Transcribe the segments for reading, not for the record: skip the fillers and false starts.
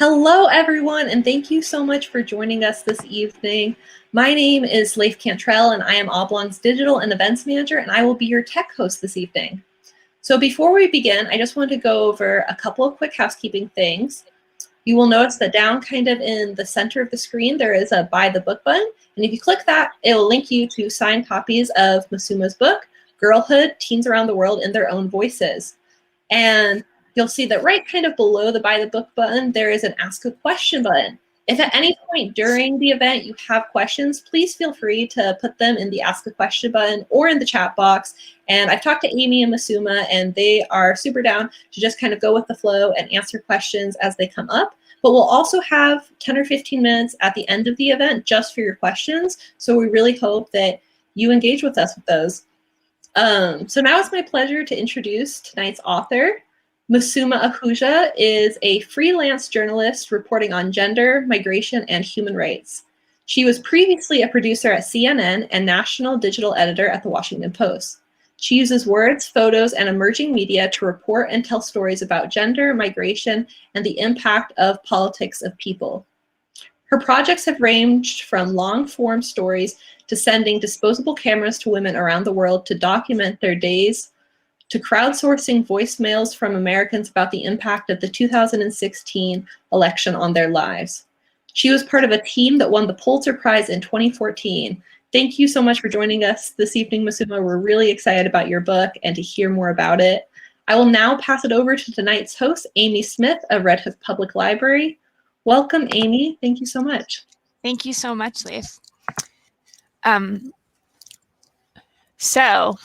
Hello, everyone, and thank you so much for joining us this evening. My name is Leif Cantrell, and I am Oblong's Digital and Events Manager, and I will be your tech host this evening. So before we begin, I just wanted to go over a couple of quick housekeeping things. You will notice that down kind of in the center of the screen, there is a Buy the Book button, and if you click that, it will link you to signed copies of Masuma's book, Girlhood, Teens Around the World in Their Own Voices. And you'll see that right kind of below the Buy the Book button, there is an Ask a Question button. If at any point during the event you have questions, please feel free to put them in the Ask a Question button or in the chat box. And I've talked to Amy and Masuma, and they are super down to just kind of go with the flow and answer questions as they come up. But we'll also have 10 or 15 minutes at the end of the event just for your questions. So we really hope that you engage with us with those. So now it's my pleasure to introduce tonight's author. Masuma Ahuja is a freelance journalist reporting on gender, migration, and human rights. She was previously a producer at CNN and national digital editor at The Washington Post. She uses words, photos, and emerging media to report and tell stories about gender, migration, and the impact of politics of people. Her projects have ranged from long-form stories to sending disposable cameras to women around the world to document their days, to crowdsourcing voicemails from Americans about the impact of the 2016 election on their lives. She was part of a team that won the Pulitzer Prize in 2014. Thank you so much for joining us this evening, Masuma. We're really excited about your book and to hear more about it. I will now pass it over to tonight's host, Amy Smith of Red Hook Public Library. Welcome, Amy. Thank you so much. Thank you so much, Leif. So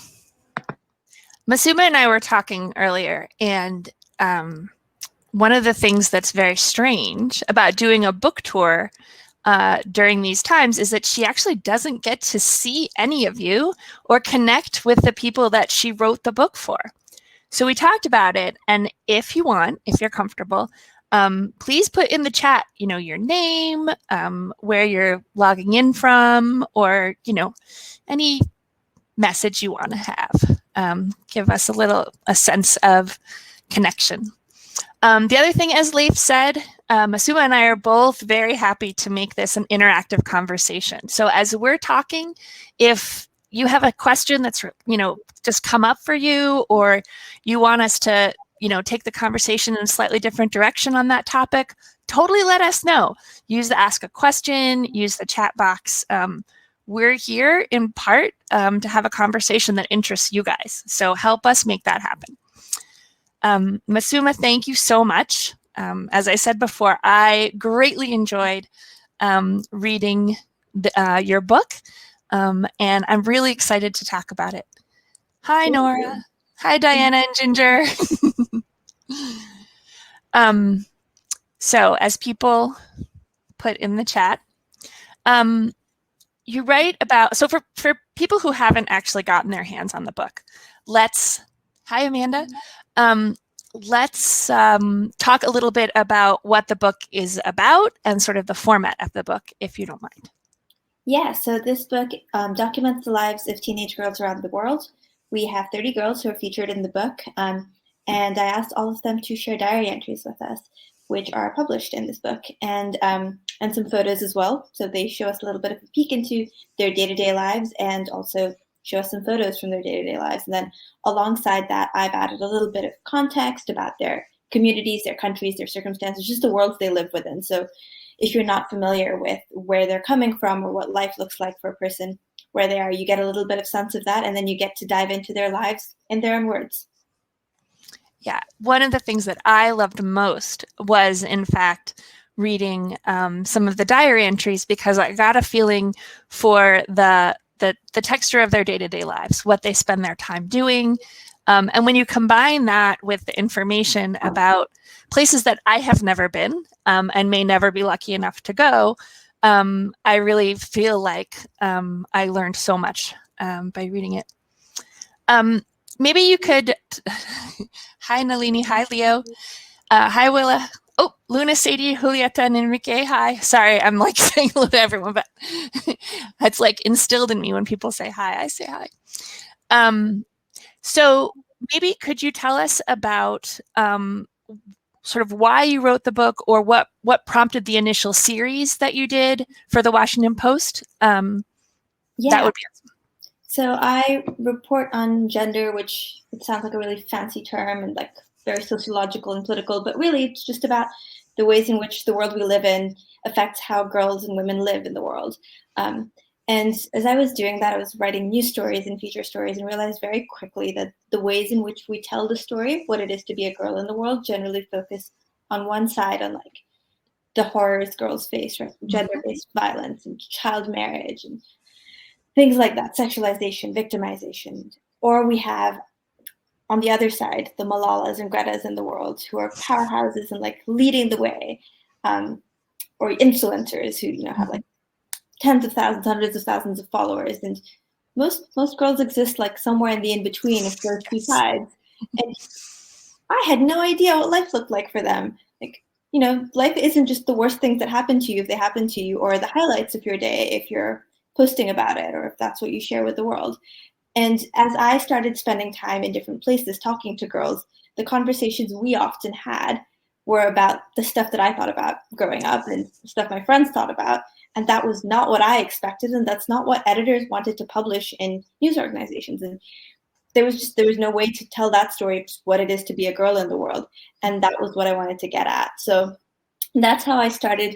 Masuma and I were talking earlier, and one of the things that's very strange about doing a book tour during these times is that she actually doesn't get to see any of you or connect with the people that she wrote the book for. So we talked about it, and if you want, if you're comfortable, please put in the chat, your name, where you're logging in from, or, any message you want to have. Give us a sense of connection. The other thing, as Leif said, Masuma and I are both very happy to make this an interactive conversation. So as we're talking, if you have a question that's, just come up for you, or you want us to, take the conversation in a slightly different direction on that topic, totally let us know. Use the Ask a Question, use the chat box. We're here in part to have a conversation that interests you guys. So help us make that happen. Masuma, thank you so much. As I said before, I greatly enjoyed reading your book, and I'm really excited to talk about it. Hi, Nora. Hi, Diana and Ginger. So as people put in the chat, you write about, so for people who haven't actually gotten their hands on the book, hi, Amanda. Let's talk a little bit about what the book is about and sort of the format of the book, if you don't mind. Yeah, so this book documents the lives of teenage girls around the world. We have 30 girls who are featured in the book, and I asked all of them to share diary entries with us, which are published in this book, and some photos as well. So they show us a little bit of a peek into their day-to-day lives and also show us some photos from their day-to-day lives. And then alongside that, I've added a little bit of context about their communities, their countries, their circumstances, just the worlds they live within. So if you're not familiar with where they're coming from or what life looks like for a person where they are, you get a little bit of sense of that, and then you get to dive into their lives in their own words. Yeah, one of the things that I loved most was, in fact, reading some of the diary entries, because I got a feeling for the texture of their day-to-day lives, what they spend their time doing. And when you combine that with the information about places that I have never been and may never be lucky enough to go, I really feel like I learned so much by reading it. Maybe you could, hi Nalini, hi Leo, hi Willa, oh, Luna, Sadie, Julieta, and Enrique, hi. Sorry, I'm like saying hello to everyone, but it's like instilled in me when people say hi, I say hi. So maybe could you tell us about sort of why you wrote the book, or what prompted the initial series that you did for the Washington Post, that would be awesome. So I report on gender, which it sounds like a really fancy term and like very sociological and political, but really it's just about the ways in which the world we live in affects how girls and women live in the world. And as I was doing that, I was writing news stories and feature stories and realized very quickly that the ways in which we tell the story of what it is to be a girl in the world generally focus on one side, on like the horrors girls face, right? Gender-based violence and child marriage and things like that, sexualization, victimization. Or we have, on the other side, the Malalas and Gretas in the world who are powerhouses and like leading the way, or influencers who, you know, have like tens of thousands, hundreds of thousands of followers. And most girls exist like somewhere in the in-between of those two sides. And I had no idea what life looked like for them. Like, you know, life isn't just the worst things that happen to you if they happen to you, or the highlights of your day if you're posting about it, or if that's what you share with the world. And as I started spending time in different places talking to girls, the conversations we often had were about the stuff that I thought about growing up and stuff my friends thought about. And that was not what I expected. And that's not what editors wanted to publish in news organizations. And there was no way to tell that story of what it is to be a girl in the world. And that was what I wanted to get at. So that's how I started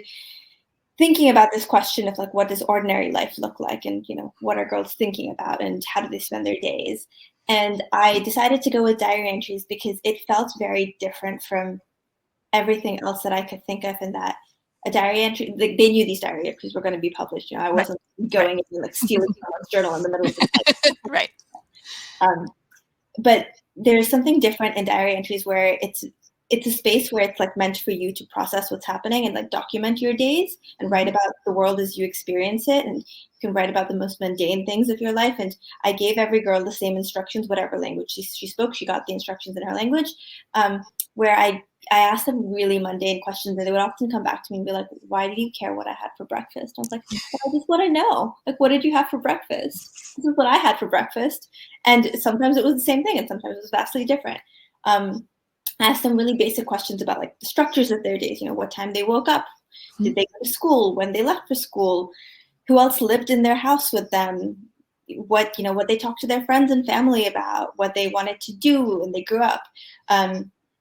thinking about this question of like, what does ordinary life look like? And, you know, what are girls thinking about and how do they spend their days? And I decided to go with diary entries because it felt very different from everything else that I could think of, in that a diary entry, like, they knew these diary entries were going to be published. You know, I wasn't going and like stealing someone's journal in the middle of the night. Right. But there's something different in diary entries where it's a space where it's like meant for you to process what's happening and like document your days and write about the world as you experience it. And you can write about the most mundane things of your life. And I gave every girl the same instructions, whatever language she spoke, she got the instructions in her language, where I asked them really mundane questions, and they would often come back to me and be like, why do you care what I had for breakfast? I was like, well, I just want to know, like, what did you have for breakfast? This is what I had for breakfast. And sometimes it was the same thing, and sometimes it was vastly different. I asked them really basic questions about like the structures of their days, you know, what time they woke up, did they go to school, when they left for school, who else lived in their house with them, what they talked to their friends and family about, what they wanted to do when they grew up.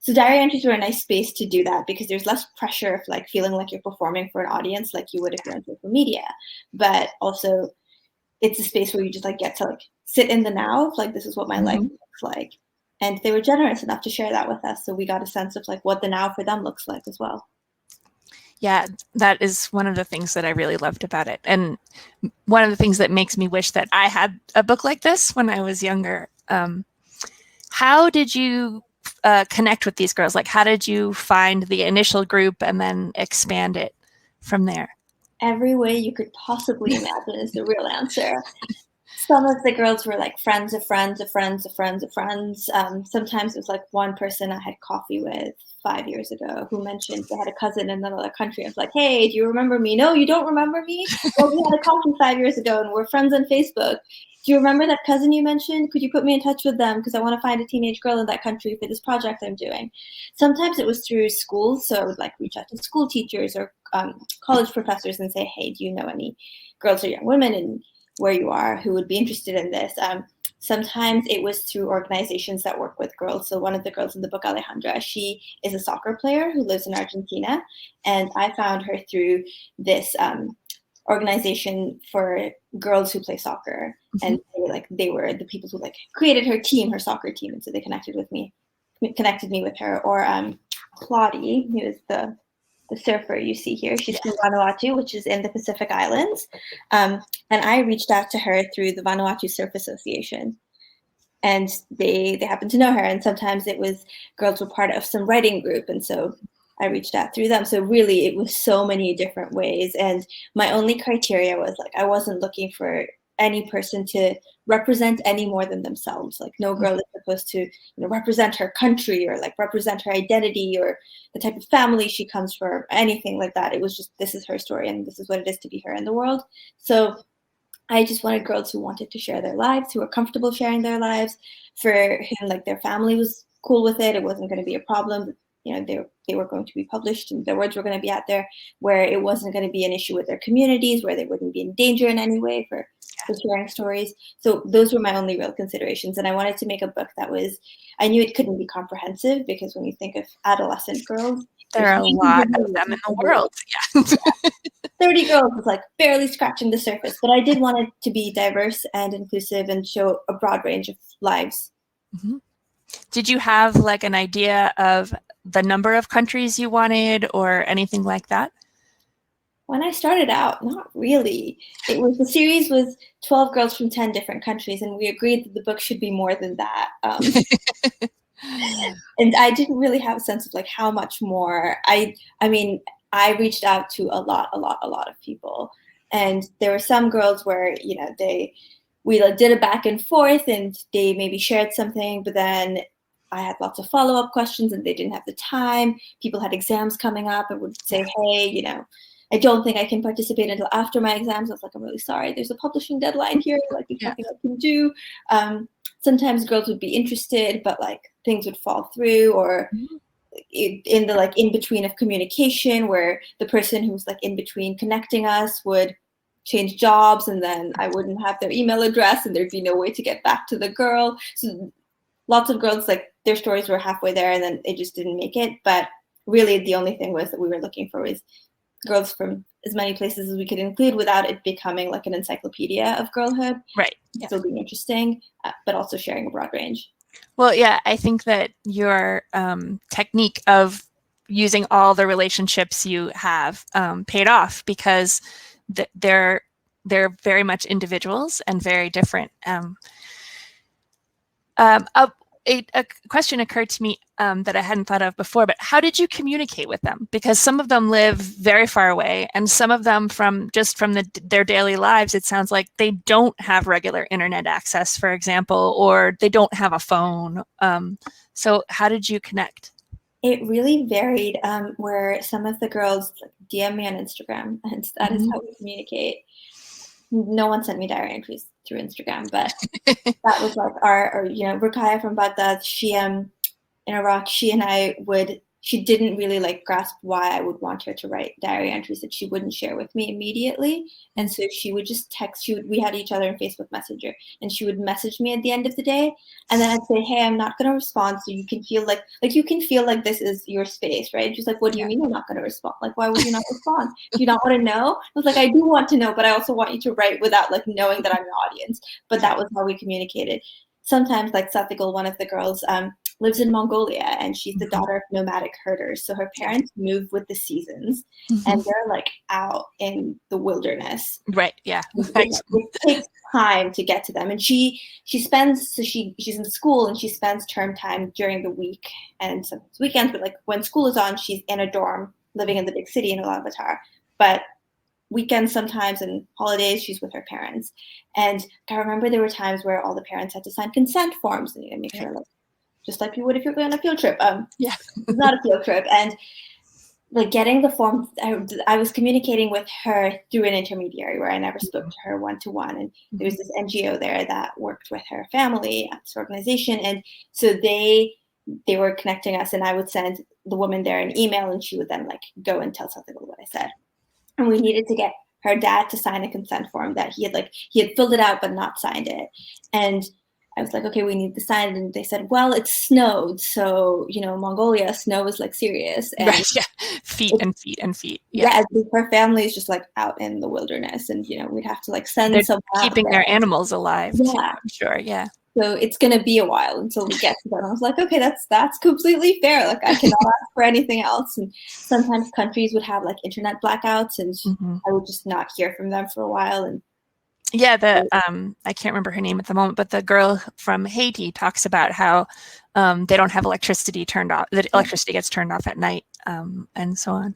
So diary entries were a nice space to do that because there's less pressure of like feeling like you're performing for an audience like you would if you're on social media. But also it's a space where you just like get to like sit in the now of like, this is what my life looks like. And they were generous enough to share that with us. So we got a sense of like what the now for them looks like as well. Yeah, that is one of the things that I really loved about it. And one of the things that makes me wish that I had a book like this when I was younger. How did you connect with these girls? Like, how did you find the initial group and then expand it from there? Every way you could possibly imagine is the real answer. Some of the girls were like friends of friends of friends of friends of friends. Sometimes it was like one person I had coffee with 5 years ago who mentioned they had a cousin in another country. I was like, hey, do you remember me? No, you don't remember me? Well, we had a coffee 5 years ago and we're friends on Facebook. Do you remember that cousin you mentioned? Could you put me in touch with them? Because I want to find a teenage girl in that country for this project I'm doing. Sometimes it was through schools. So I would like reach out to school teachers or college professors and say, hey, do you know any girls or young women in where you are who would be interested in this? Sometimes it was through organizations that work with girls. So one of the girls in the book, Alejandra, she is a soccer player who lives in Argentina. And I found her through this organization for girls who play soccer. And they were the people who like created her team, her soccer team. And so they connected me with her. Or Claudie, who is the surfer you see here. She's from Vanuatu, which is in the Pacific Islands. And I reached out to her through the Vanuatu Surf Association. And they happened to know her. And sometimes it was girls were part of some writing group. And so I reached out through them. So really it was so many different ways. And my only criteria was like, I wasn't looking for any person to represent any more than themselves. Like no girl is supposed to represent her country or like represent her identity or the type of family she comes from, or anything like that. It was just, this is her story and this is what it is to be her in the world. So I just wanted girls who wanted to share their lives, who were comfortable sharing their lives, for whom like their family was cool with it. It wasn't going to be a problem. they were going to be published and their words were going to be out there, where it wasn't going to be an issue with their communities, where they wouldn't be in danger in any way for sharing stories. So those were my only real considerations. And I wanted to make a book that I knew it couldn't be comprehensive, because when you think of adolescent girls, there are a lot of them in the world. Yeah. 30 girls is like barely scratching the surface, but I did want it to be diverse and inclusive and show a broad range of lives. Mm-hmm. Did you have like an idea of the number of countries you wanted or anything like that? When I started out, not really. The series was 12 girls from 10 different countries, and we agreed that the book should be more than that. And I didn't really have a sense of like how much more. I mean, I reached out to a lot of people, and there were some girls where we like did a back and forth, and they maybe shared something, but then I had lots of follow-up questions, and they didn't have the time. People had exams coming up, and would say, "Hey, I don't think I can participate until after my exams." I was like, "I'm really sorry. There's a publishing deadline here. Like, there's nothing I can do." Sometimes girls would be interested, but like things would fall through, or in the like in between of communication, where the person who's like in between connecting us would change jobs, and then I wouldn't have their email address, and there'd be no way to get back to the girl. So lots of girls, like, their stories were halfway there, and then it just didn't make it. But really, the only thing was that we were looking for was girls from as many places as we could include without it becoming like an encyclopedia of girlhood. Right. Yeah. Still being interesting, but also sharing a broad range. Well, yeah, I think that your technique of using all the relationships you have paid off, because they're very much individuals and very different. A question occurred to me that I hadn't thought of before, but how did you communicate with them? Because some of them live very far away, and some of them from their daily lives, it sounds like they don't have regular internet access, for example, or they don't have a phone. So how did you connect? It really varied, where some of the girls DM me on Instagram, and that is how we communicate. No one sent me diary entries through Instagram, but that was like our Ruqayya from Baghdad, she in Iraq, she didn't really like grasp why I would want her to write diary entries that she wouldn't share with me immediately. And so she would just text, we had each other in Facebook Messenger, and she would message me at the end of the day. And then I'd say, "Hey, I'm not going to respond, so you can feel like this is your space, right?" She's like, "What do you mean I'm not going to respond? Like, why would you not respond? Do you not want to know?" I was like, "I do want to know, but I also want you to write without like knowing that I'm your audience." But that was how we communicated. Sometimes, like Sathikul, one of the girls, lives in Mongolia, and she's the daughter of nomadic herders. So her parents move with the seasons, and they're like out in the wilderness. Right. Yeah. It takes time to get to them. And she's in school, and she spends term time during the week and some weekends. But like when school is on, she's in a dorm living in the big city in Ulaanbaatar. But weekends sometimes and holidays, she's with her parents. And I remember there were times where all the parents had to sign consent forms, and make sure, like, just like you would if you're going on a field trip. It's not a field trip. And like getting the form, I was communicating with her through an intermediary where I never spoke to her one-to-one. And there was this NGO there that worked with her family at this organization. And so they were connecting us, and I would send the woman there an email, and she would then like go and tell something about what I said. And we needed to get her dad to sign a consent form that he had filled it out but not signed it. And I was like, "Okay, we need to sign it." And they said, "Well, it snowed. So, Mongolia, snow is like serious." And right, yeah. Feet and feet and feet. Yeah, her family is just like out in the wilderness, and, we'd have to like send someone keeping their animals alive. Yeah. Too, I'm sure. Yeah. So it's going to be a while until we get to them. I was like, okay, that's completely fair. Like, I cannot ask for anything else. And sometimes countries would have like internet blackouts, and I would just not hear from them for a while. And yeah, I can't remember her name at the moment, but the girl from Haiti talks about how they don't have electricity turned off. The electricity gets turned off at night, and so on.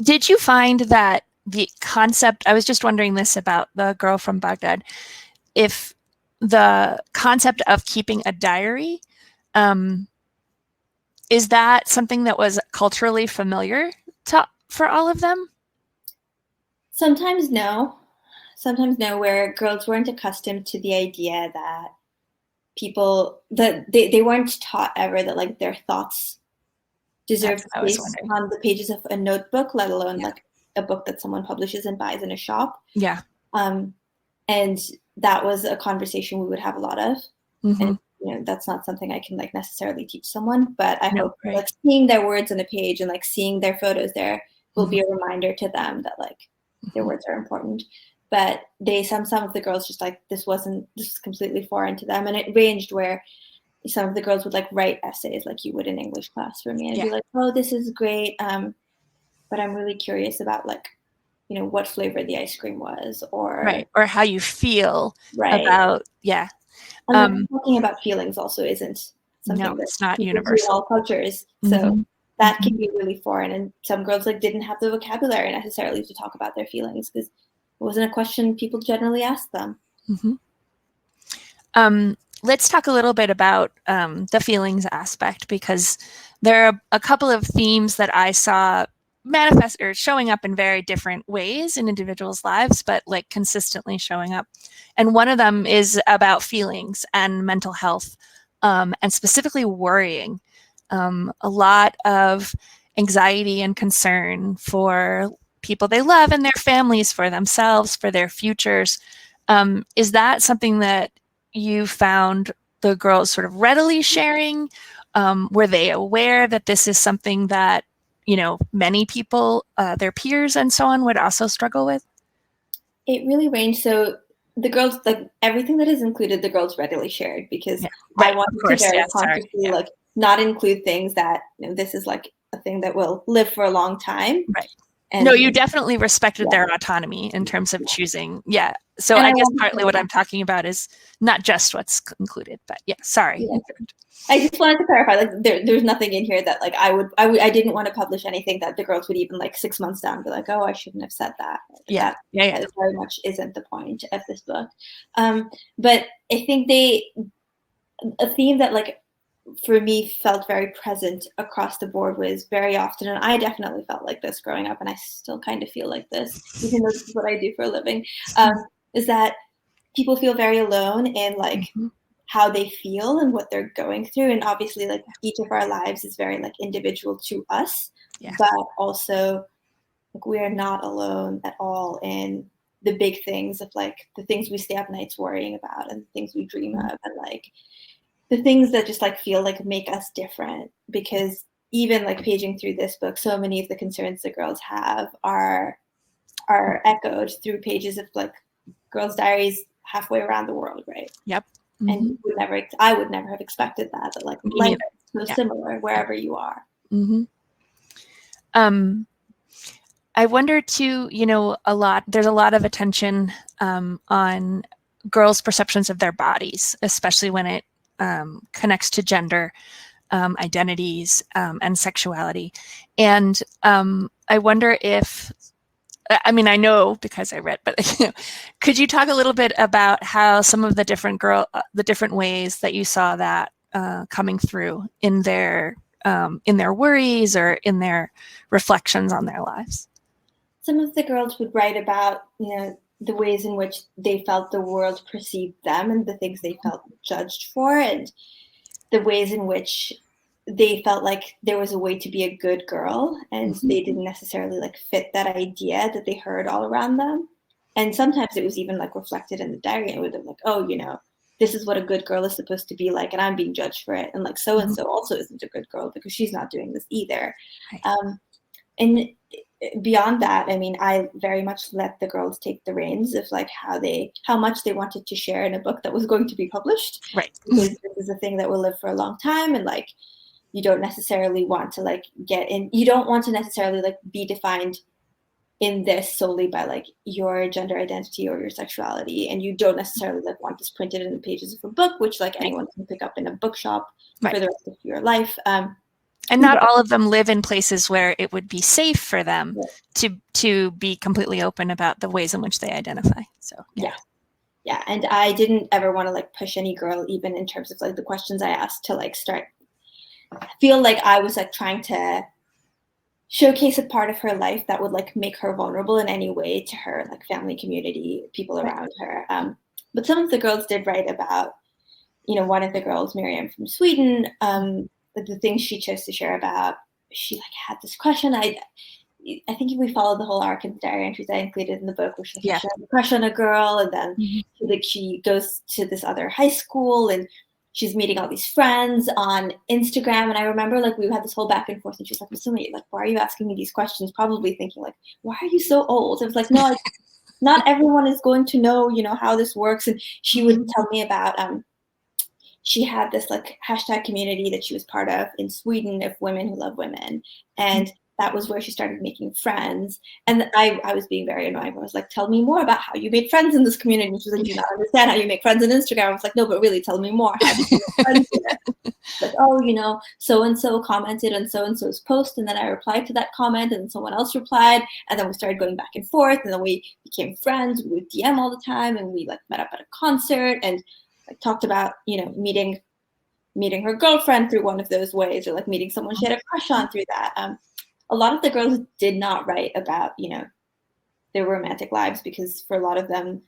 Did you find that the concept? I was just wondering this about the girl from Baghdad. If the concept of keeping a diary, is that something that was culturally familiar for all of them? Sometimes no, where girls weren't accustomed to the idea that they weren't taught ever that like their thoughts deserved what I was space wondering. on the pages of a notebook, let alone Yeah. like a book that someone publishes and buys in a shop. Yeah. And that was a conversation we would have a lot of. And that's not something I can like necessarily teach someone, but I hope like seeing their words on a page and like seeing their photos there will be a reminder to them that like their words are important. But some of the girls just like this was completely foreign to them, and it ranged where some of the girls would like write essays like you would in English class for me and be like, oh, this is great, but I'm really curious about like what flavor the ice cream was, or how you feel about And talking about feelings also isn't something it's not universal in all cultures. So that can be really foreign. And some girls like didn't have the vocabulary necessarily to talk about their feelings because it wasn't a question people generally asked them. Let's talk a little bit about the feelings aspect, because there are a couple of themes that I saw manifest or showing up in very different ways in individuals' lives, but like consistently showing up. And one of them is about feelings and mental health, and specifically worrying. A lot of anxiety and concern for people they love and their families, for themselves, for their futures. Is that something that you found the girls sort of readily sharing? Were they aware that this is something that many people, their peers and so on, would also struggle with? It really ranged. So the girls, like everything that is included, the girls readily shared because I wanted to very consciously like not include things that this is like a thing that will live for a long time. Right. And no, you definitely respected their autonomy in terms of choosing. Yeah. So I guess partly what I'm talking about is not just what's included, but sorry. Yeah. I just wanted to clarify, like there's nothing in here that like I didn't want to publish anything that the girls would even like 6 months down be like, oh, I shouldn't have said that. That very much isn't the point of this book. But I think a theme that like for me felt very present across the board was very often, and I definitely felt like this growing up, and I still kind of feel like this, even though this is what I do for a living, is that people feel very alone in like how they feel and what they're going through. And obviously like each of our lives is very like individual to us, but also like we are not alone at all in the big things of like the things we stay up nights worrying about and the things we dream of, and like the things that just like feel like make us different. Because even like paging through this book, so many of the concerns the girls have are echoed through pages of like girls' diaries halfway around the world, right? Yep. And I would never have expected that like life is so similar wherever you are. I wonder too, there's a lot of attention on girls' perceptions of their bodies, especially when it connects to gender identities and sexuality. And I wonder if, I mean, I know because I read, but could you talk a little bit about how some of the different ways that you saw that coming through in their worries or in their reflections on their lives? Some of the girls would write about, the ways in which they felt the world perceived them and the things they felt judged for, and the ways in which they felt like there was a way to be a good girl and they didn't necessarily like fit that idea that they heard all around them. And sometimes it was even like reflected in the diary, and it would be like, oh, this is what a good girl is supposed to be like, and I'm being judged for it. And like so-and-so also isn't a good girl because she's not doing this either. Right. And beyond that, I mean, I very much let the girls take the reins of like how much they wanted to share in a book that was going to be published. Right. Because this is a thing that will live for a long time, and like you don't necessarily want to like you don't want to necessarily like be defined in this solely by like your gender identity or your sexuality, and you don't necessarily like want this printed in the pages of a book, which like anyone can pick up in a bookshop for the rest of your life. And not all of them live in places where it would be safe for them to be completely open about the ways in which they identify. So yeah. And I didn't ever want to like push any girl, even in terms of like the questions I asked, to like feel like I was like trying to showcase a part of her life that would like make her vulnerable in any way to her like family, community, people around her. But some of the girls did write about, one of the girls, Miriam from Sweden, the things she chose to share about she like had this crush on, I think if we followed the whole arc in the diary entries I included in the book, where she had a crush on a girl, and then she goes to this other high school, and she's meeting all these friends on Instagram. And I remember like we had this whole back and forth, and she's like, Masuma, like, why are you asking me these questions? Probably thinking like, why are you so old? I was like, no, not everyone is going to know, how this works. And she would tell me about, she had this like hashtag community that she was part of in Sweden of women who love women. And that was where she started making friends. And I was being very annoying. I was like, tell me more about how you made friends in this community. And she was like, do you not understand how you make friends on Instagram? I was like, no, but really tell me more. How did you make friends here? Like, oh, so-and-so commented on so-and-so's post. And then I replied to that comment, and then someone else replied. And then we started going back and forth. And then we became friends. We would DM all the time. And we like met up at a concert and like talked about, meeting her girlfriend through one of those ways, or like meeting someone she had a crush on through that. A lot of the girls did not write about, their romantic lives, because for a lot of them,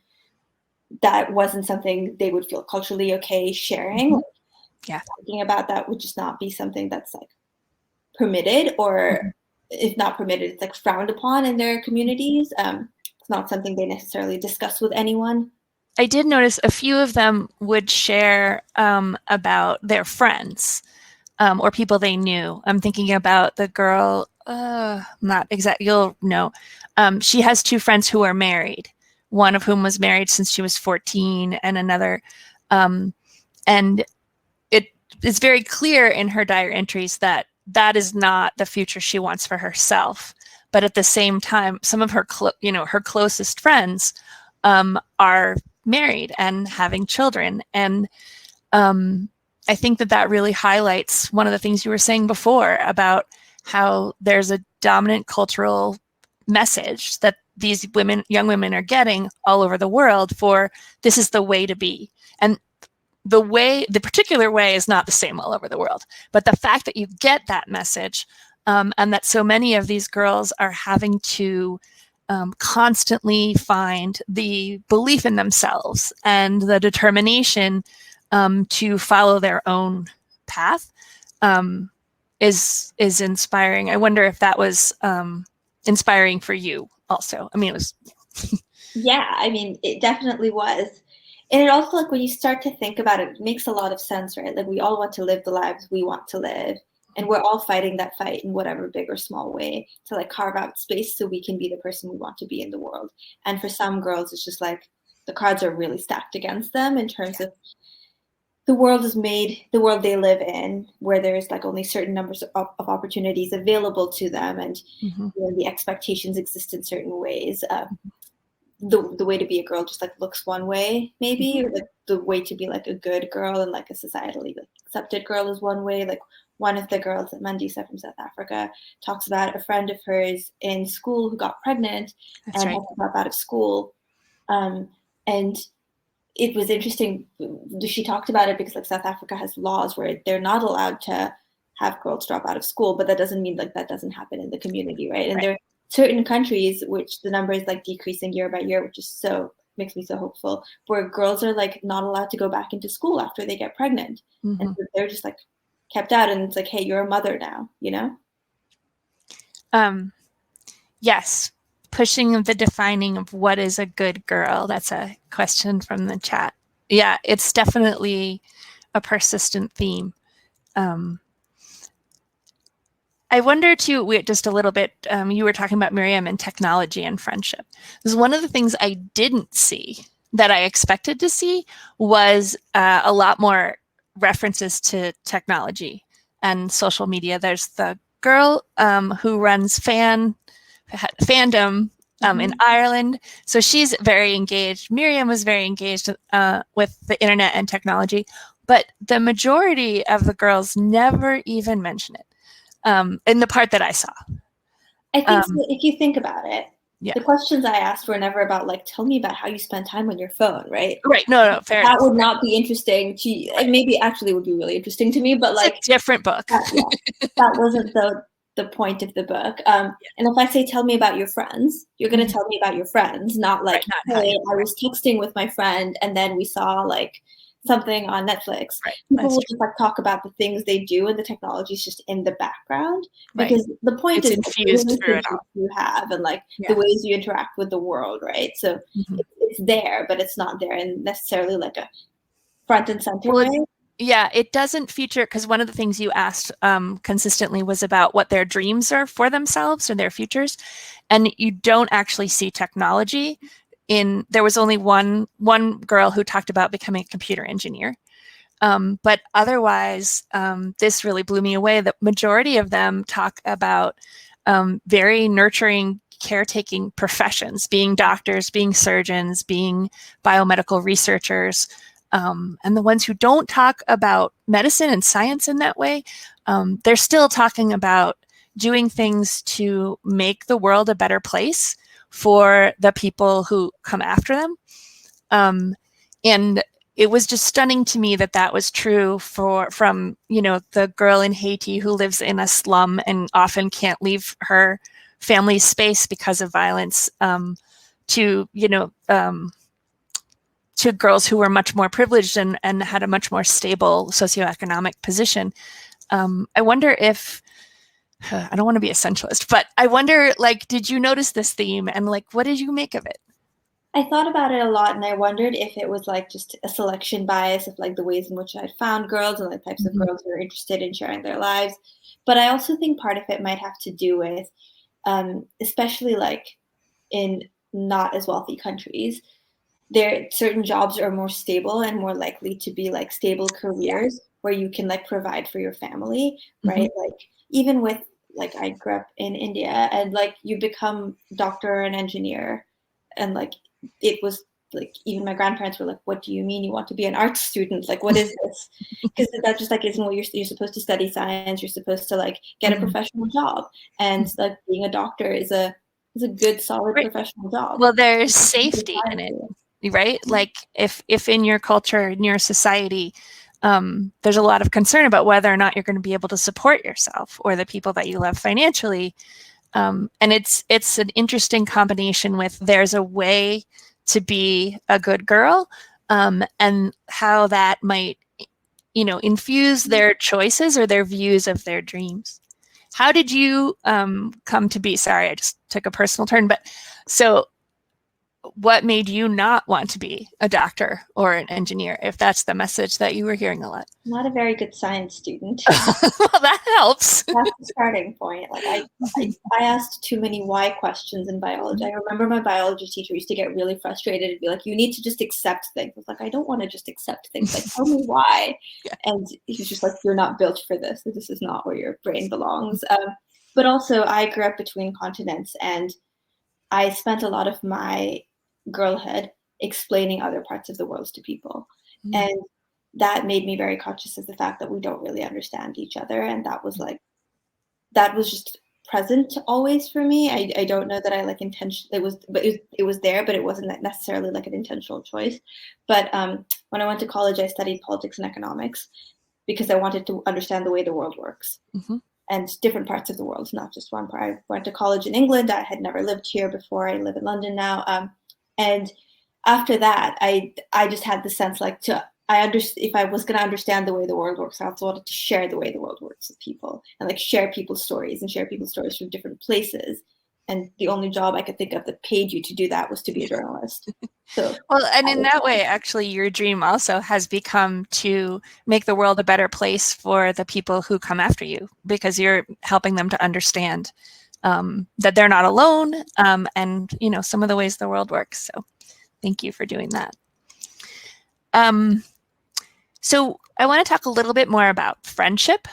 that wasn't something they would feel culturally okay sharing. Talking about that would just not be something that's like permitted, or if not permitted, it's like frowned upon in their communities. It's not something they necessarily discuss with anyone. I did notice a few of them would share about their friends or people they knew. I'm thinking about the girl, not exactly, you'll know. She has two friends who are married, one of whom was married since she was 14, and another. And it is very clear in her diary entries that that is not the future she wants for herself. But at the same time, some of her, her closest friends are married and having children. And I think that really highlights one of the things you were saying before about how there's a dominant cultural message that these young women are getting all over the world for this is the way to be. And the particular way is not the same all over the world. But the fact that you get that message and that so many of these girls are having to constantly find the belief in themselves and the determination to follow their own path is inspiring. I wonder if that was inspiring for you also. I mean, it was. Yeah, I mean, it definitely was. And it also, like, when you start to think about it, it makes a lot of sense, right? Like, we all want to live the lives we want to live. And we're all fighting that fight in whatever big or small way to like carve out space so we can be the person we want to be in the world. And for some girls, it's just like the cards are really stacked against them in terms of the world is made, the world they live in, where there's like only certain numbers of opportunities available to them. And the expectations exist in certain ways. The way to be a girl just like looks one way, maybe, or like the way to be like a good girl and like a societally like accepted girl is one way. Like, one of the girls at Mandisa from South Africa talks about a friend of hers in school who got pregnant and had to drop out of school. And it was interesting. She talked about it because like South Africa has laws where they're not allowed to have girls drop out of school, but that doesn't mean like that doesn't happen in the community, right? And there are certain countries which the number is like decreasing year by year, which is makes me so hopeful, where girls are like not allowed to go back into school after they get pregnant. And so they're just like kept out, and it's like, hey, you're a mother now, Yes, pushing the defining of what is a good girl. That's a question from the chat. Yeah, it's definitely a persistent theme. I wonder too, just a little bit, you were talking about Miriam and technology and friendship. This is one of the things I didn't see that I expected to see was a lot more references to technology and social media. There's the girl who runs fandom in Ireland. So she's very engaged. Miriam was very engaged with the internet and technology, but the majority of the girls never even mention it in the part that I saw. I think so, if you think about it, the questions I asked were never about like, tell me about how you spend time on your phone, right? Right. No, fair enough. That would not be interesting to you. Maybe actually would be really interesting to me, but it's like a different book. That wasn't the point of the book. And if I say, tell me about your friends, you're going to tell me about your friends, not like, hey, I was texting with my friend and then we saw like something on Netflix, Right. people That's will true. just like talk about the things they do, and the technology is just in the background. Right. Because the point It's is like, the infused through it all. relationships you have and like Yeah. the ways you interact with the world, right? So Mhm. it's there, but it's not there in necessarily like a front and center Well, way. yeah, it doesn't feature, because one of the things you asked consistently was about what their dreams are for themselves and their futures, and you don't actually see technology in. There was only one girl who talked about becoming a computer engineer, but otherwise, this really blew me away. The majority of them talk about very nurturing, caretaking professions, being doctors, being surgeons, being biomedical researchers. And the ones who don't talk about medicine and science in that way, they're still talking about doing things to make the world a better place for the people who come after them. And it was just stunning to me that that was true from the girl in Haiti who lives in a slum and often can't leave her family's space because of violence, to to girls who were much more privileged and had a much more stable socioeconomic position. I wonder if, I don't want to be essentialist, but I wonder, like, did you notice this theme, and like, what did you make of it? I thought about it a lot, and I wondered if it was like just a selection bias of like the ways in which I'd found girls and the types of girls who are interested in sharing their lives. But I also think part of it might have to do with, especially like in not as wealthy countries, there certain jobs are more stable and more likely to be like stable careers where you can like provide for your family, right? Like even with like I grew up in India, and like you become doctor or an engineer, and like it was like even my grandparents were like, "What do you mean you want to be an art student? Like what is this?" Because that just like isn't what you're supposed to study science. You're supposed to like get a professional job, and like being a doctor is a good solid Right. professional job. Well, there's safety in it, right? Like if in your culture, in your society, there's a lot of concern about whether or not you're going to be able to support yourself or the people that you love financially. And it's an interesting combination with, there's a way to be a good girl, and how that might, infuse their choices or their views of their dreams. How did you come to be? Sorry, I just took a personal turn, but so what made you not want to be a doctor or an engineer, if that's the message that you were hearing a lot? Not a very good science student. Well, that helps. That's the starting point. Like I asked too many why questions in biology. I remember my biology teacher used to get really frustrated and be like, "You need to just accept things." I was like, "I don't want to just accept things. Like, tell me why." Yeah. And he's just like, "You're not built for this. This is not where your brain belongs." But also, I grew up between continents, and I spent a lot of my girlhood explaining other parts of the world to people. And that made me very conscious of the fact that we don't really understand each other. And that was just present always for me. I don't know that I like intention. It was there, but it wasn't necessarily like an intentional choice. But when I went to college, I studied politics and economics because I wanted to understand the way the world works. And different parts of the world, not just one part. I went to college in England. I had never lived here before. I live in London now. And after that, I just had the sense like if I was going to understand the way the world works, I also wanted to share the way the world works with people, and like share people's stories from different places. And the only job I could think of that paid you to do that was to be a journalist. So, well, and in that way, actually, your dream also has become to make the world a better place for the people who come after you, because you're helping them to understand that they're not alone, and some of the ways the world works. So thank you for doing that. So I want to talk a little bit more about friendship.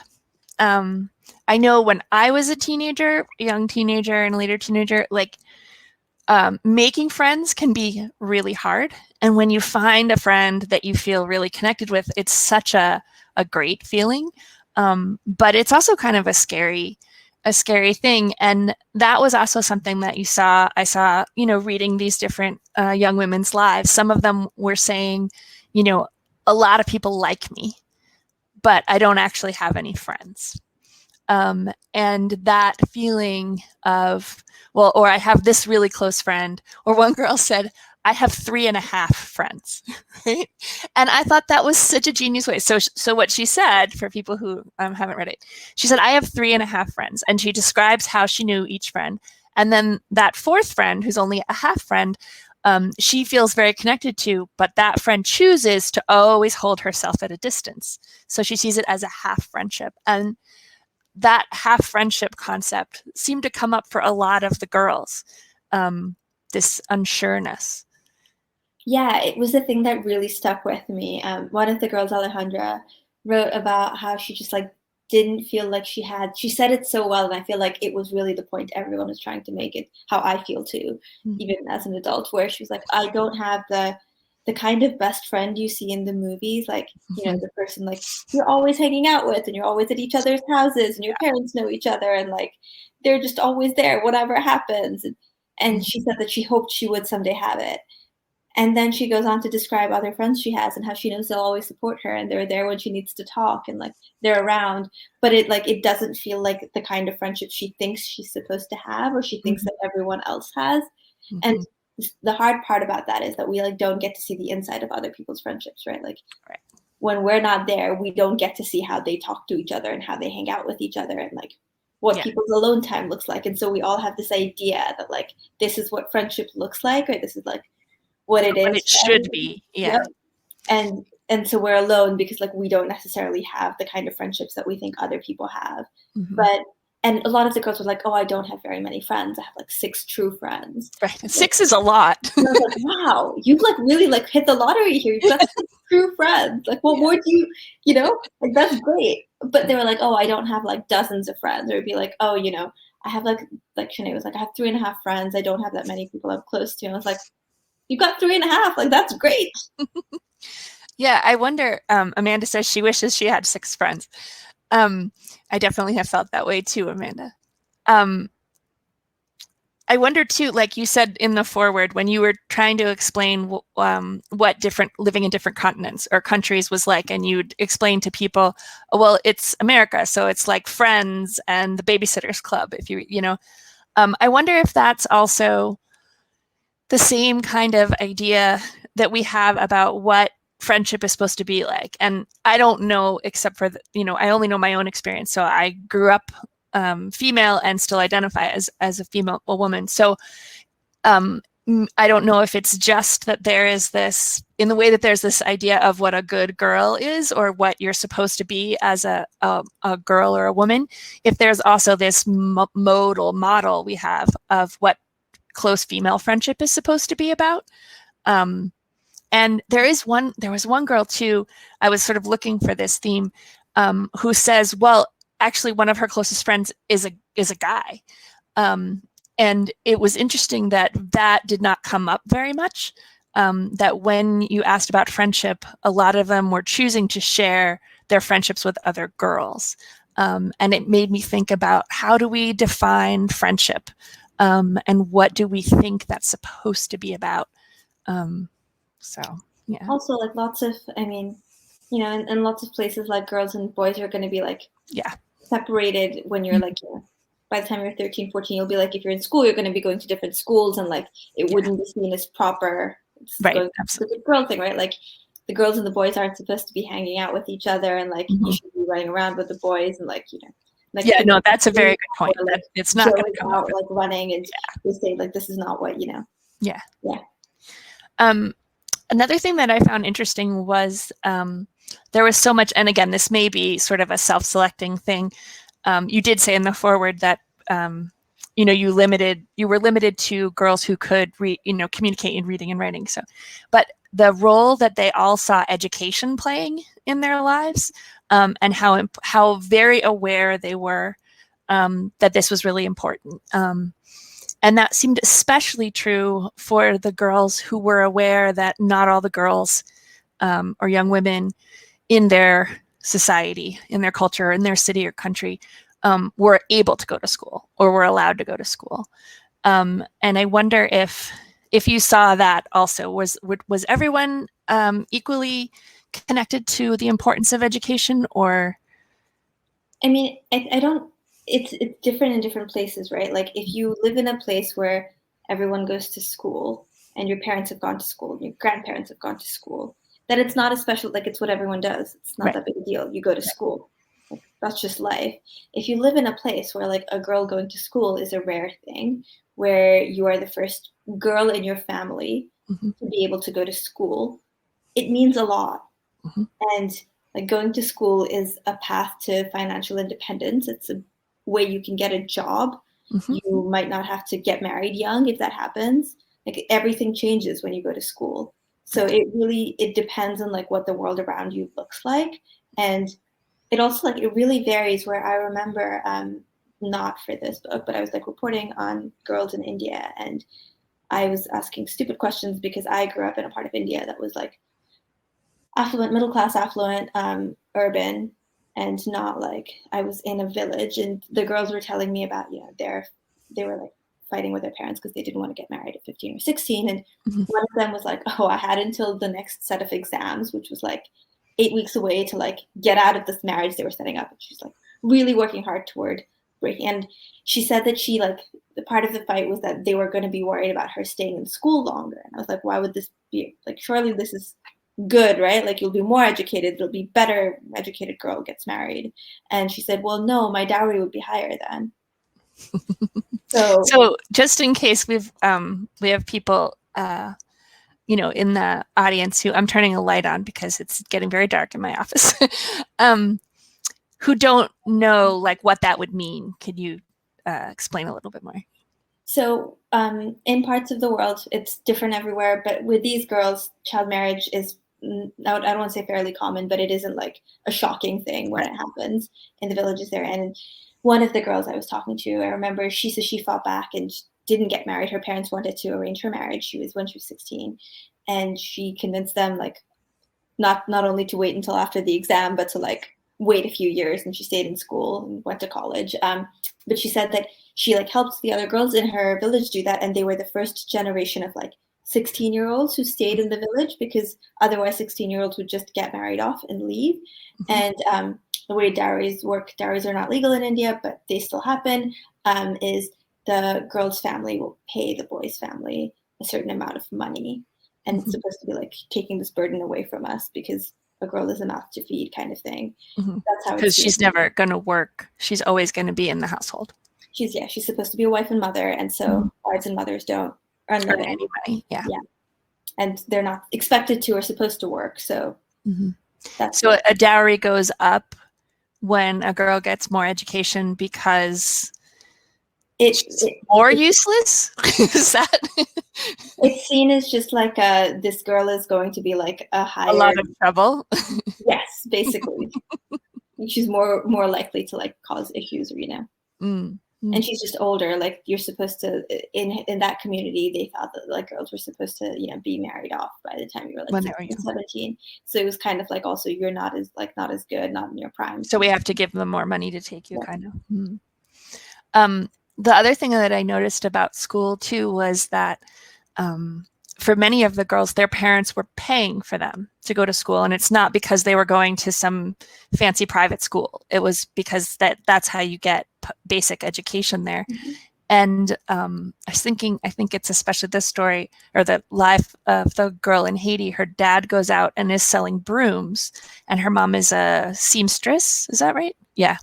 I know when I was a young teenager and later teenager, like making friends can be really hard. And when you find a friend that you feel really connected with, it's such a great feeling. But it's also kind of a scary thing. And that was also something that I saw, reading these different young women's lives. Some of them were saying, a lot of people like me, but I don't actually have any friends. And that feeling of, well, or I have this really close friend, or one girl said, I have 3.5 friends, right? And I thought that was such a genius way. So what she said, for people who haven't read it, she said, I have 3.5 friends. And she describes how she knew each friend. And then that fourth friend, who's only a half friend, she feels very connected to, but that friend chooses to always hold herself at a distance. So she sees it as a half friendship. And that half friendship concept seemed to come up for a lot of the girls, this unsureness. Yeah, it was the thing that really stuck with me. One of the girls, Alejandra, wrote about how she just like didn't feel like she said it so well, and I feel like it was really the point everyone was trying to make it, how I feel too, even as an adult, where she was like, I don't have the kind of best friend you see in the movies, like, you know, the person like you're always hanging out with and you're always at each other's houses and your parents know each other and like they're just always there, whatever happens. And she said that she hoped she would someday have it. And then she goes on to describe other friends she has and how she knows they'll always support her and they're there when she needs to talk and like they're around. But it doesn't feel like the kind of friendship she thinks she's supposed to have or she thinks that everyone else has. And the hard part about that is that we like don't get to see the inside of other people's friendships, right? Like when we're not there, we don't get to see how they talk to each other and how they hang out with each other and like what people's alone time looks like. And so we all have this idea that like this is what friendship looks like, or this is like what it is. It should be. Yeah. Yep. And so we're alone because like we don't necessarily have the kind of friendships that we think other people have. And a lot of the girls were like, oh, I don't have very many friends. I have like 6 true friends. Right. 6 is a lot. And I was like, wow, you've like really like hit the lottery here. You've got 6 true friends. Like what more do you know, like that's great. But they were like, oh, I don't have like dozens of friends. Or it'd be like, oh, you know, I have like Shanae was like, I have 3.5 friends. I don't have that many people I'm close to. And I was like, you got 3.5. Like that's great. Yeah, I wonder. Amanda says she wishes she had 6 friends. I definitely have felt that way too, Amanda. I wonder too, like you said in the foreword, when you were trying to explain what living in different continents or countries was like, and you'd explain to people, oh, well, it's America, so it's like Friends and the Babysitters Club. If you know, I wonder if that's also the same kind of idea that we have about what friendship is supposed to be like. And I don't know, except for, I only know my own experience. So I grew up female and still identify as a female woman. So I don't know if it's just that there is this, in the way that there's this idea of what a good girl is or what you're supposed to be as a girl or a woman, if there's also this model we have of what close female friendship is supposed to be about. And there was one girl too, I was sort of looking for this theme, who says, well, actually one of her closest friends is a guy. And it was interesting that did not come up very much, that when you asked about friendship, a lot of them were choosing to share their friendships with other girls. And it made me think about, how do we define friendship? And what do we think that's supposed to be about? So, yeah. Also, like lots of, I mean, you know, in lots of places, like girls and boys are going to be like separated when you're like, by the time you're 13, 14, you'll be like, if you're in school, you're going to be going to different schools and like it wouldn't be seen as proper. Right, absolutely. The girl thing, right? Like the girls and the boys aren't supposed to be hanging out with each other and like you should be running around with the boys and like, you know. Like, yeah, no, that's a very good point. Like, it's not going to come out like running and they say like, this is not what, you know. Yeah. Yeah. Another thing that I found interesting was there was so much, and again, this may be sort of a self-selecting thing. You did say in the foreword that you were limited to girls who could communicate in reading and writing. So, but the role that they all saw education playing in their lives, and how very aware they were that this was really important. And that seemed especially true for the girls who were aware that not all the girls or young women in their society, in their culture, in their city or country were able to go to school or were allowed to go to school. And I wonder if you saw that also. Was everyone equally connected to the importance of education? Or, I mean, I don't. It's different in different places, right? Like if you live in a place where everyone goes to school, and your parents have gone to school, and your grandparents have gone to school, that it's not a special, like it's what everyone does. It's not that big a deal. You go to school. Like, that's just life. If you live in a place where like a girl going to school is a rare thing, where you are the first girl in your family to be able to go to school, it means a lot. And like going to school is a path to financial independence. It's a way you can get a job. You might not have to get married young if that happens. Like everything changes when you go to school. So it depends on like what the world around you looks like. And it also like, it really varies. Where I remember, not for this book, but I was like reporting on girls in India, and I was asking stupid questions because I grew up in a part of India that was like affluent, middle class, affluent, urban, and not like, I was in a village, and the girls were telling me about, you know, they were like fighting with their parents because they didn't want to get married at 15 or 16. And one of them was like, oh, I had until the next set of exams, which was like 8 weeks away, to like get out of this marriage they were setting up. And she's like really working hard toward breaking. And she said that she like, the part of the fight was that they were going to be worried about her staying in school longer. And I was like, why would this be like, surely this is good, right? Like you'll be more educated, it'll be better educated girl gets married. And she said, well, no, my dowry would be higher then. So just in case we have people you know, in the audience who, I'm turning a light on because it's getting very dark in my office, who don't know like what that would mean. Could you explain a little bit more? So in parts of the world, it's different everywhere. But with these girls, child marriage is, I don't want to say fairly common, but it isn't like a shocking thing when it happens in the villages they're in. And one of the girls I was talking to, I remember she said she fought back and didn't get married. Her parents wanted to arrange her marriage. When she was 16, and she convinced them like not only to wait until after the exam, but to like wait a few years. And she stayed in school and went to college. But she said that she like helped the other girls in her village do that, and they were the first generation of like 16-year-olds who stayed in the village, because otherwise 16-year-olds would just get married off and leave. And the way dowries work, dowries are not legal in India, but they still happen, is the girl's family will pay the boy's family a certain amount of money. And it's supposed to be like taking this burden away from us, because a girl is a mouth to feed kind of thing. That's how, because she's never going to work. She's always going to be in the household. She's supposed to be a wife and mother. And so wives and mothers don't earn any money. Yeah. And they're not expected to or supposed to work. So that's so a dowry goes up when a girl gets more education because it's more useless. Is that? It's seen as just like this girl is going to be like a lot of trouble. Yes, basically. She's more likely to like cause issues, or, you know. And she's just older. Like you're supposed to, in that community, they thought that like girls were supposed to, you know, be married off by the time you were like 16, 17. So it was kind of like, also you're not as good, not in your prime. So we have to give them more money to take you, kind of. The other thing that I noticed about school too was that for many of the girls, their parents were paying for them to go to school. And it's not because they were going to some fancy private school. It was because that's how you get basic education there. And I was thinking, I think it's especially this story, or the life of the girl in Haiti. Her dad goes out and is selling brooms, and her mom is a seamstress. Is that right? Yeah.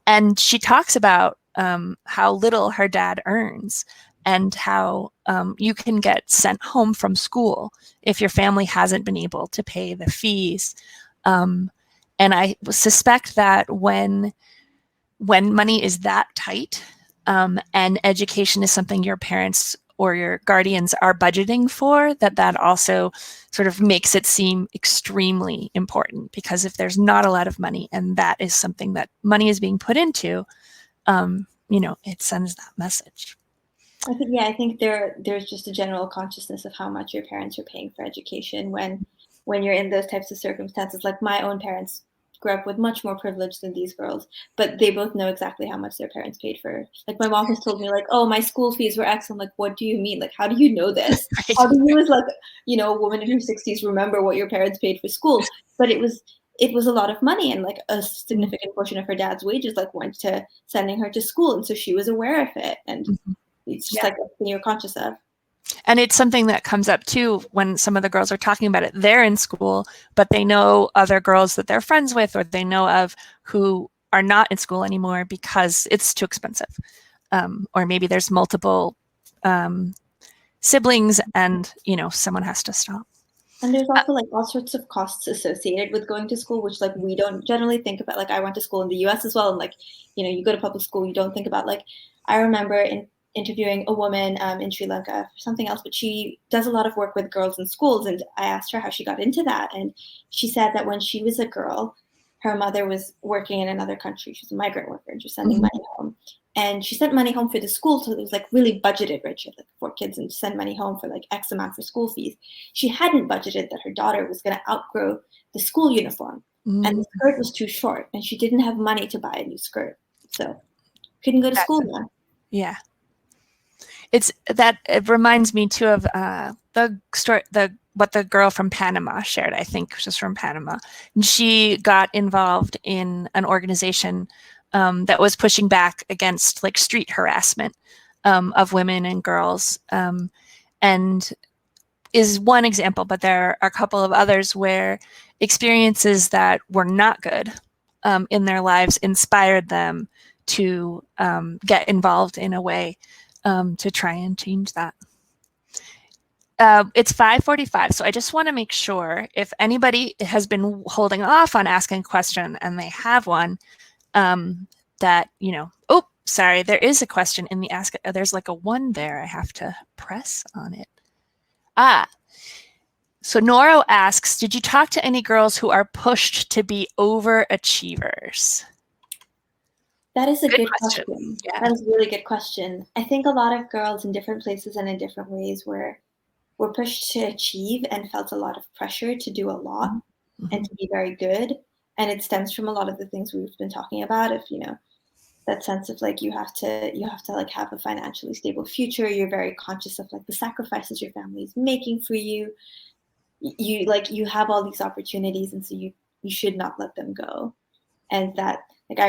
And she talks about how little her dad earns, and how you can get sent home from school if your family hasn't been able to pay the fees. And I suspect that when money is that tight, and education is something your parents or your guardians are budgeting for, that also sort of makes it seem extremely important. Because if there's not a lot of money, and that is something that money is being put into, you know, it sends that message. I think there's just a general consciousness of how much your parents are paying for education when you're in those types of circumstances. Like my own parents grew up with much more privilege than these girls, but they both know exactly how much their parents paid for. Like my mom has told me like, oh, my school fees were X. I'm like, what do you mean? Like, how do you know this? How do you, as like, you know, a woman in her 60s, remember what your parents paid for school? But it was a lot of money, and like a significant portion of her dad's wages like went to sending her to school, and so she was aware of it, and it's just like something you're conscious of. And it's something that comes up too when some of the girls are talking about it. They're in school, but they know other girls that they're friends with, or they know of who are not in school anymore because it's too expensive. Or maybe there's multiple siblings and, someone has to stop. And there's also like all sorts of costs associated with going to school, which like we don't generally think about. Like I went to school in the US as well. And like, you go to public school, you don't think about like, I remember interviewing a woman in Sri Lanka for something else, but she does a lot of work with girls in schools. And I asked her how she got into that. And she said that when she was a girl, her mother was working in another country. She was a migrant worker and she was sending money home. And she sent money home for the school, so it was like really budgeted, right? She had like 4 kids and send money home for like X amount for school fees. She hadn't budgeted that her daughter was going to outgrow the school uniform, and the skirt was too short, and she didn't have money to buy a new skirt, so couldn't go to school now. Yeah, it reminds me too of the story, what the girl from Panama shared. I think she was from Panama, and she got involved in an organization that was pushing back against like street harassment of women and girls, and is one example, but there are a couple of others where experiences that were not good in their lives inspired them to get involved in a way to try and change that. It's 5:45, so I just want to make sure if anybody has been holding off on asking a question and they have one, that, oh, sorry, there is a question in the ask. There's like a 1 there. I have to press on it. So Noro asks, did you talk to any girls who are pushed to be overachievers? That is a good question. Yeah. That is a really good question. I think a lot of girls in different places and in different ways were pushed to achieve and felt a lot of pressure to do a lot and to be very good. And it stems from a lot of the things we've been talking about, of, that sense of like you have to like have a financially stable future. You're very conscious of like the sacrifices your family is making for you. You have all these opportunities, and so you should not let them go. And that, like,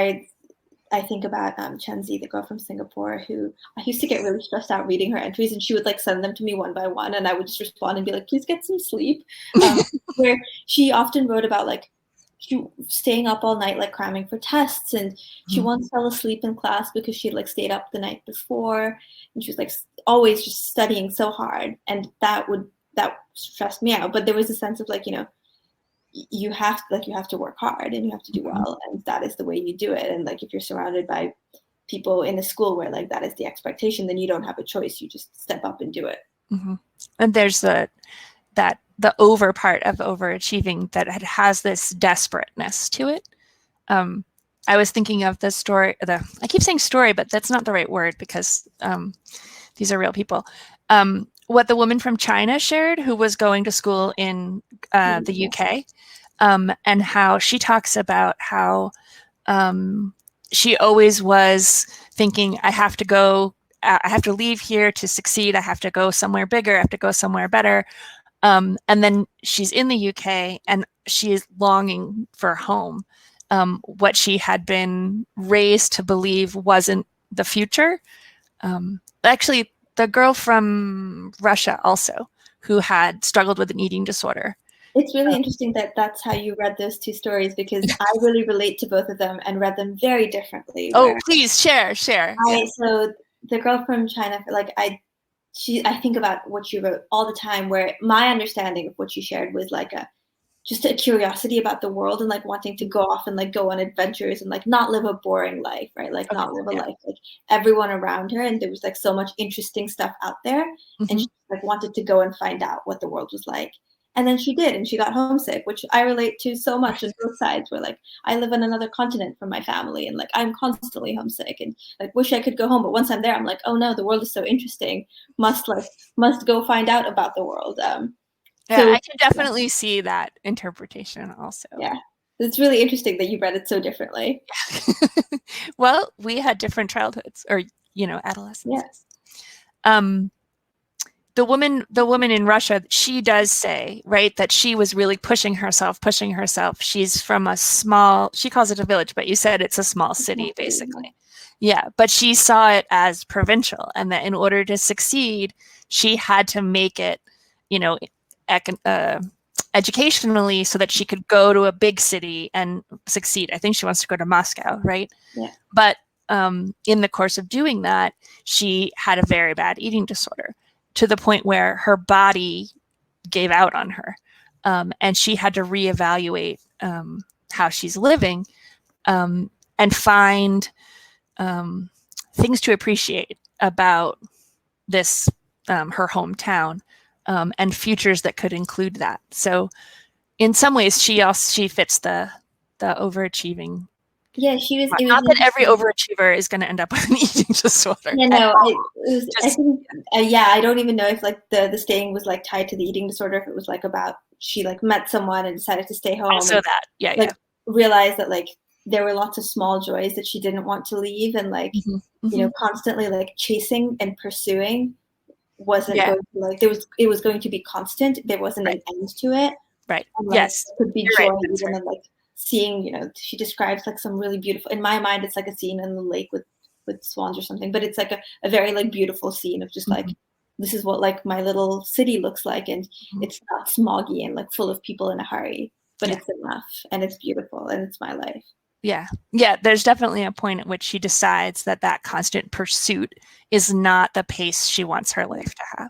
I think about Chenzi, the girl from Singapore, who I used to get really stressed out reading her entries, and she would like send them to me one by one, and I would just respond and be like, please get some sleep. Where she often wrote about like she staying up all night, like cramming for tests, and she once fell asleep in class because she had like stayed up the night before, and she was like always just studying so hard, and that stressed me out. But there was a sense of like, you have to work hard and you have to do well, and that is the way you do it. And like if you're surrounded by people in a school where like that is the expectation, then you don't have a choice. You just step up and do it. And there's the over part of overachieving that has this desperateness to it. I was thinking of the story, I keep saying story, but that's not the right word because these are real people. What the woman from China shared, who was going to school in the UK, and how she talks about how she always was thinking, I have to leave here to succeed. I have to go somewhere bigger. I have to go somewhere better. And then she's in the UK and she is longing for home. What she had been raised to believe wasn't the future. Actually, the girl from Russia also, who had struggled with an eating disorder. It's really interesting that that's how you read those 2 stories, because I really relate to both of them and read them very differently. Oh, please share. So the girl from China, like I think about what she wrote all the time, where my understanding of what she shared was like just a curiosity about the world and like wanting to go off and like go on adventures and like not live a boring life, right? Like not live a life like everyone around her. And there was like so much interesting stuff out there. And she like wanted to go and find out what the world was like. And then she did, and she got homesick, which I relate to so much on both sides, where like I live on another continent from my family and like I'm constantly homesick and like wish I could go home. But once I'm there, I'm like, oh no, the world is so interesting. Must go find out about the world. So, I can definitely see that interpretation also. Yeah. It's really interesting that you read it so differently. Well, we had different childhoods or, adolescences. Yeah. the woman in Russia, she does say, right, that she was really pushing herself. She's from a small, she calls it a village, but you said it's a small city, basically. Yeah, but she saw it as provincial, and that in order to succeed, she had to make it, educationally, so that she could go to a big city and succeed. I think she wants to go to Moscow, right? Yeah. But in the course of doing that, she had a very bad eating disorder, to the point where her body gave out on her, and she had to reevaluate how she's living, and find things to appreciate about this, her hometown, and futures that could include that. So in some ways, she fits the overachieving. Yeah, she was. Not that every overachiever is going to end up with an eating disorder. Yeah, no, I think, I don't even know if like the staying was like tied to the eating disorder. If it was like about she like met someone and decided to stay home. Also and, realized that like there were lots of small joys that she didn't want to leave, and like constantly like chasing and pursuing wasn't going to, like it was going to be constant. There wasn't an end to it. Right. And, like, yes. it could be You're joy right. even in like seeing, she describes like some really beautiful, in my mind, it's like a scene in the lake with swans or something, but it's like a very like beautiful scene of just like, this is what like my little city looks like. And it's not smoggy and like full of people in a hurry, but it's enough and it's beautiful and it's my life. Yeah. Yeah. There's definitely a point at which she decides that constant pursuit is not the pace she wants her life to have.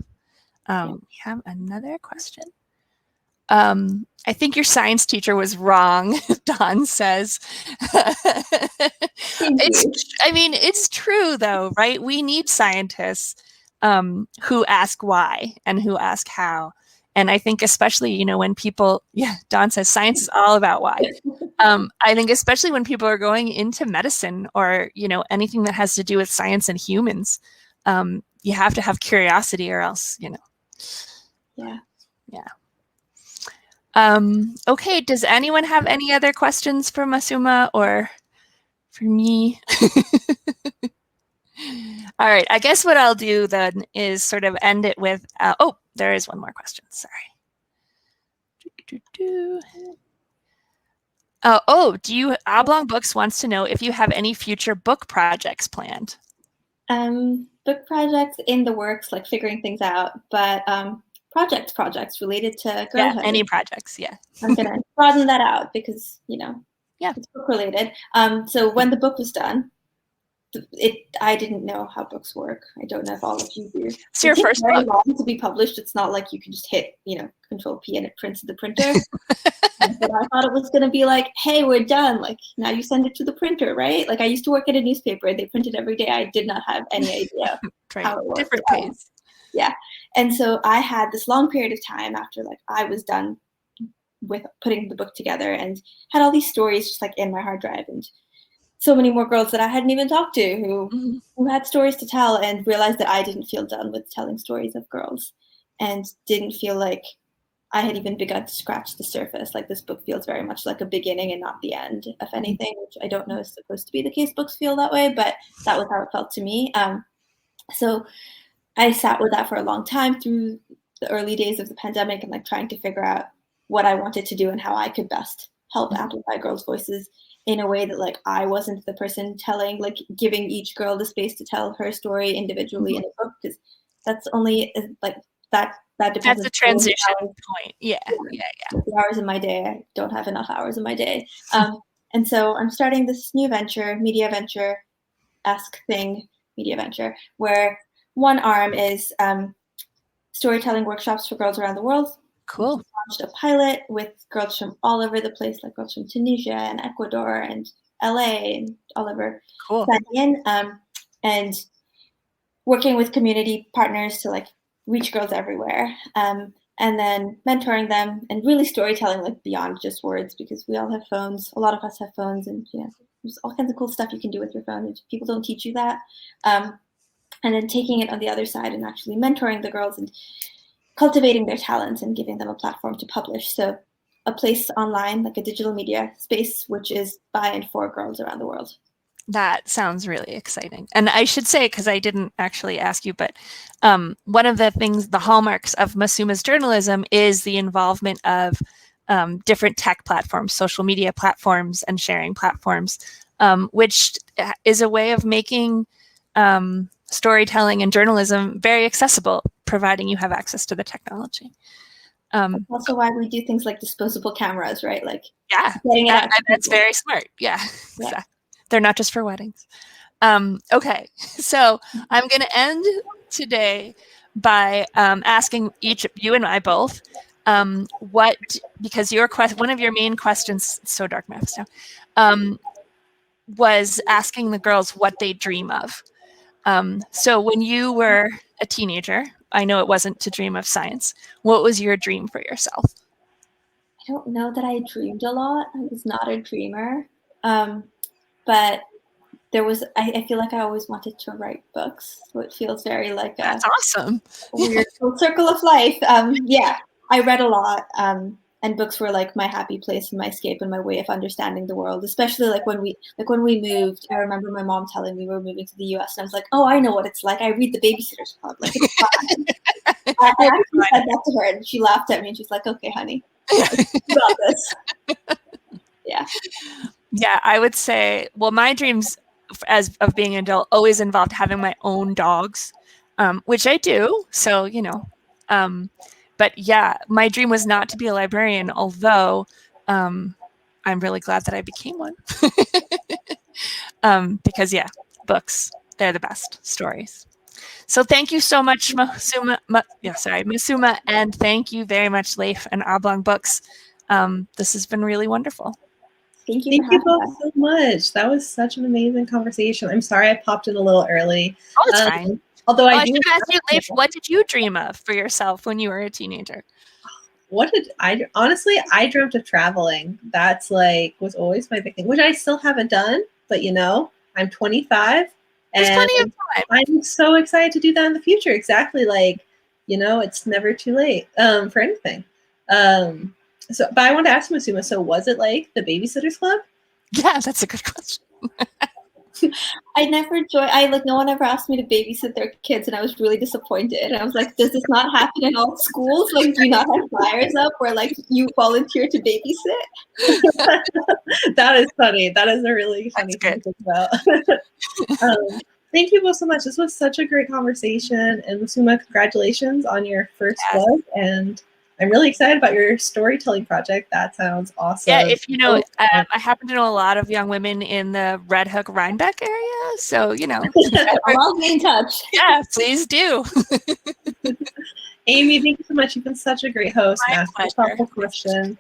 We have another question. I think your science teacher was wrong, Dawn says. It's true though, right? We need scientists who ask why and who ask how. And I think especially, when people, Dawn says science is all about why. I think especially when people are going into medicine or, anything that has to do with science and humans, you have to have curiosity or else, Yeah. Okay, does anyone have any other questions for Masuma or for me? All right, I guess what I'll do then is sort of end it with, there is one more question, sorry. Oblong Books wants to know if you have any future book projects planned. Book projects in the works, like figuring things out, but projects related to girlhood. Any projects, I'm gonna broaden that out because it's book related. So when the book was done, I didn't know how books work. I don't know if all of you do. It's your first book. Long to be published. It's not like you can just hit Control P and it prints to the printer. But I thought it was gonna be like, hey, we're done. Like now you send it to the printer, right? Like I used to work at a newspaper. They printed every day. I did not have any idea how it worked. Different pace. Yeah. And so I had this long period of time after like I was done with putting the book together and had all these stories just like in my hard drive, and so many more girls that I hadn't even talked to who had stories to tell, and realized that I didn't feel done with telling stories of girls and didn't feel like I had even begun to scratch the surface. Like this book feels very much like a beginning and not the end of anything, which I don't know is supposed to be the case. Books feel that way, but that was how it felt to me. So I sat with that for a long time through the early days of the pandemic and like trying to figure out what I wanted to do and how I could best help amplify girls' voices in a way that like I wasn't the person telling, like giving each girl the space to tell her story individually in a book, because that's only like that depends. That's a transition point. Yeah. The hours in my day, I don't have enough hours in my day. And so I'm starting this new venture, media venture-esque thing, where one arm is storytelling workshops for girls around the world. Cool. We launched a pilot with girls from all over the place, like girls from Tunisia and Ecuador and LA and all over. Cool. And working with community partners to like reach girls everywhere. And then mentoring them and really storytelling like beyond just words, because we all have phones. A lot of us have phones, and there's all kinds of cool stuff you can do with your phone, and people don't teach you that. And then taking it on the other side and actually mentoring the girls and cultivating their talents and giving them a platform to publish. So a place online, like a digital media space, which is by and for girls around the world. That sounds really exciting. And I should say, because I didn't actually ask you, but one of the things, the hallmarks of Masuma's journalism is the involvement of different tech platforms, social media platforms, and sharing platforms, which is a way of making storytelling and journalism very accessible, providing you have access to the technology. That's also why we do things like disposable cameras, right? Like, yeah, that's very smart. Yeah, exactly. They're not just for weddings. Okay, so I'm going to end today by asking each of you and I both because one of your main questions, so dark maps now, was asking the girls what they dream of. So when you were a teenager, I know it wasn't to dream of science. What was your dream for yourself? I don't know that I dreamed a lot. I was not a dreamer. But there was, I feel like I always wanted to write books. So it feels very like that's awesome. A weird circle of life. Yeah, I read a lot. And books were like my happy place and my escape and my way of understanding the world, especially like when we moved. I remember my mom telling me we were moving to the US and I was like, oh, I know what it's like. I read the Babysitter's Club. Like, it's fun. I actually said that to her and she laughed at me and she's like, okay, honey, about this. Yeah. Yeah, I would say, well, my dreams of being an adult always involved having my own dogs, which I do. So, but yeah, my dream was not to be a librarian, although I'm really glad that I became one. Because yeah, books, they're the best stories. So thank you so much, Masuma, and thank you very much, Leif and Oblong Books. This has been really wonderful. Thank you both so much. That was such an amazing conversation. I'm sorry I popped in a little early. Oh, it's fine. Although I do ask you, Leif, what did you dream of for yourself when you were a teenager? Honestly, I dreamt of traveling. That's was always my big thing, which I still haven't done, but I'm 25 There's plenty of time. I'm so excited to do that in the future. Exactly. It's never too late for anything. But I wanted to ask Masuma, so was it like the Babysitter's Club? Yeah, that's a good question. I never joined. No one ever asked me to babysit their kids, and I was really disappointed. And I was like, "Does this not happen in all schools? Like, do you not have flyers up where you volunteer to babysit?" That is funny. That is a really funny thing to think about. Thank you both so much. This was such a great conversation, and Masuma, congratulations on your first book. And I'm really excited about your storytelling project. That sounds awesome. Yeah, if I happen to know a lot of young women in the Red Hook Rhinebeck area, so I'll be in touch. Yeah, please do. Amy, thank you so much. You've been such a great host. Asking thoughtful questions.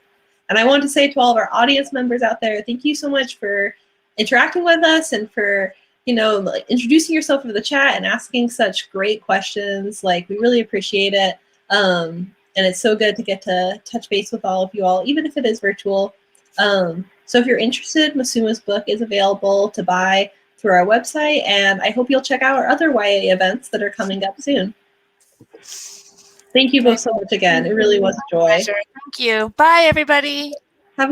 And I want to say to all of our audience members out there, thank you so much for interacting with us and for introducing yourself into the chat and asking such great questions. We really appreciate it. And it's so good to get to touch base with all of you all, even if it is virtual. So if you're interested, Masuma's book is available to buy through our website, and I hope you'll check out our other YA events that are coming up soon. Thank you both so much again. It really was a joy. Pleasure. Thank you. Bye, everybody.